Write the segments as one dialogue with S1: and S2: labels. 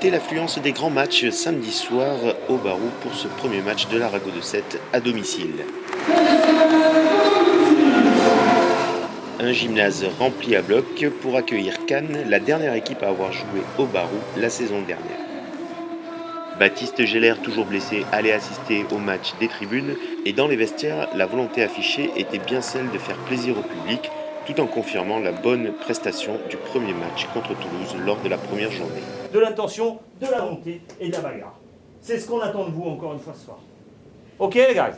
S1: C'était l'affluence des grands matchs samedi soir au Barou pour ce premier match de l'Arago de Sète à domicile. Un gymnase rempli à bloc pour accueillir Cannes, la dernière équipe à avoir joué au Barou la saison dernière. Baptiste Geller, toujours blessé, allait assister au match des tribunes et dans les vestiaires, la volonté affichée était bien celle de faire plaisir au public tout en confirmant la bonne prestation du premier match contre Toulouse lors de la première journée.
S2: De l'intention, de la volonté et de la bagarre. C'est ce qu'on attend de vous encore une fois ce soir. Ok les gars?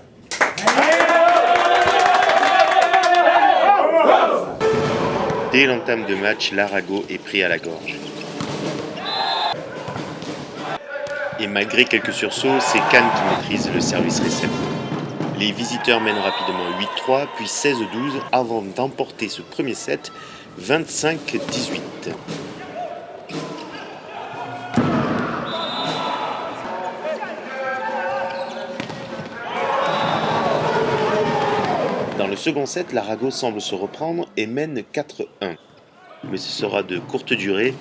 S1: Dès l'entame de match, l'Arago est pris à la gorge. Et malgré quelques sursauts, c'est Cannes qui maîtrise le service réception. Les visiteurs mènent rapidement 8-3, puis 16-12 avant d'emporter ce premier set 25-18. Dans le second set, l'Arago semble se reprendre et mène 4-1. Mais ce sera de courte durée.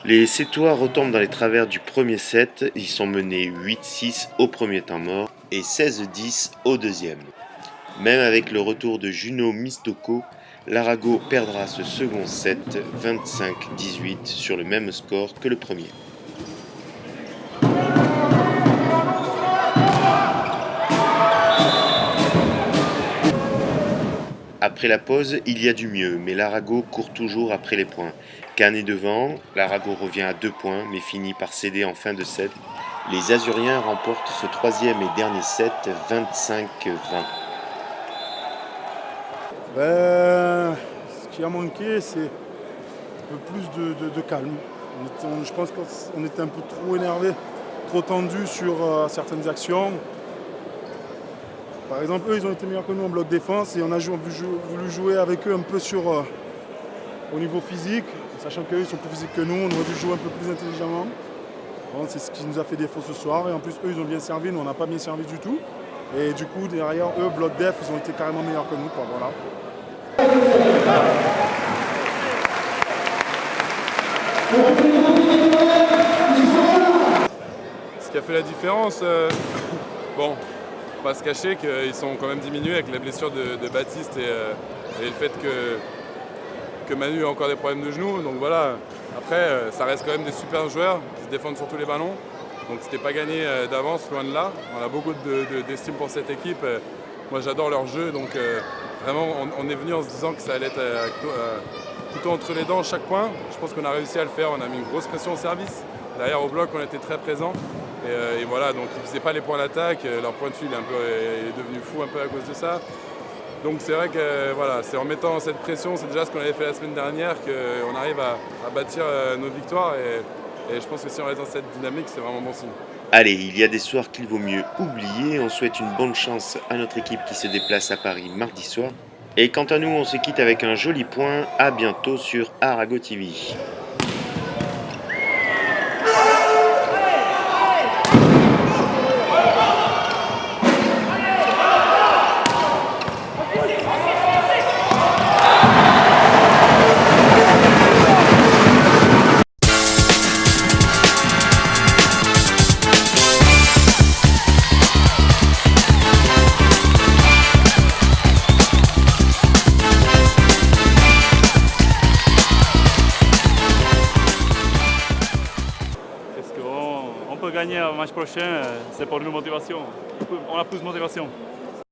S1: Les Sétois retombent dans les travers du premier set. Ils sont menés 8-6 au premier temps mort et 16-10 au deuxième. Même avec le retour de Juno Mistoko, l'Arago perdra ce second set 25-18 sur le même score que le premier. Après la pause, il y a du mieux, mais l'Arago court toujours après les points. Cannes est devant, l'Arago revient à 2 points, mais finit par céder en fin de set. Les Azuriens remportent ce troisième et dernier set 25-20.
S3: Ce qui a manqué, c'est un peu plus de calme. Je pense qu'on était un peu trop énervé, trop tendu sur certaines actions. Par exemple, eux, ils ont été meilleurs que nous en bloc défense et on a voulu jouer avec eux un peu au niveau physique, sachant qu'eux, ils sont plus physiques que nous, on aurait dû jouer un peu plus intelligemment. Bon, c'est ce qui nous a fait défaut ce soir. Et en plus, eux, ils ont bien servi, nous, on n'a pas bien servi du tout. Et du coup, derrière eux, bloc def, ils ont été carrément meilleurs que nous. Quoi, voilà.
S4: Ce qui a fait la différence, bon, pas se cacher qu'ils sont quand même diminués avec la blessure de Baptiste et le fait que Manu a encore des problèmes de genoux. Donc voilà, après ça reste quand même des super joueurs qui se défendent sur tous les ballons. Donc c'était pas gagné d'avance, loin de là. On a beaucoup d'estime pour cette équipe. Moi j'adore leur jeu, donc vraiment on est venu en se disant que ça allait être plutôt entre les dents chaque point. Je pense qu'on a réussi à le faire, on a mis une grosse pression au service. Derrière au bloc on était très présents. Et voilà, donc ils ne faisaient pas les points d'attaque, leur point dessus est devenu fou un peu à cause de ça. Donc c'est vrai que voilà, c'est en mettant cette pression, c'est déjà ce qu'on avait fait la semaine dernière, qu'on arrive à bâtir nos victoires. Et je pense que si on reste dans cette dynamique, c'est vraiment bon signe.
S1: Allez, il y a des soirs qu'il vaut mieux oublier. On souhaite une bonne chance à notre équipe qui se déplace à Paris mardi soir. Et quant à nous, on se quitte avec un joli point. À bientôt sur Arago TV.
S5: On peut gagner le match prochain, c'est pour nous motivation. On a plus de motivation.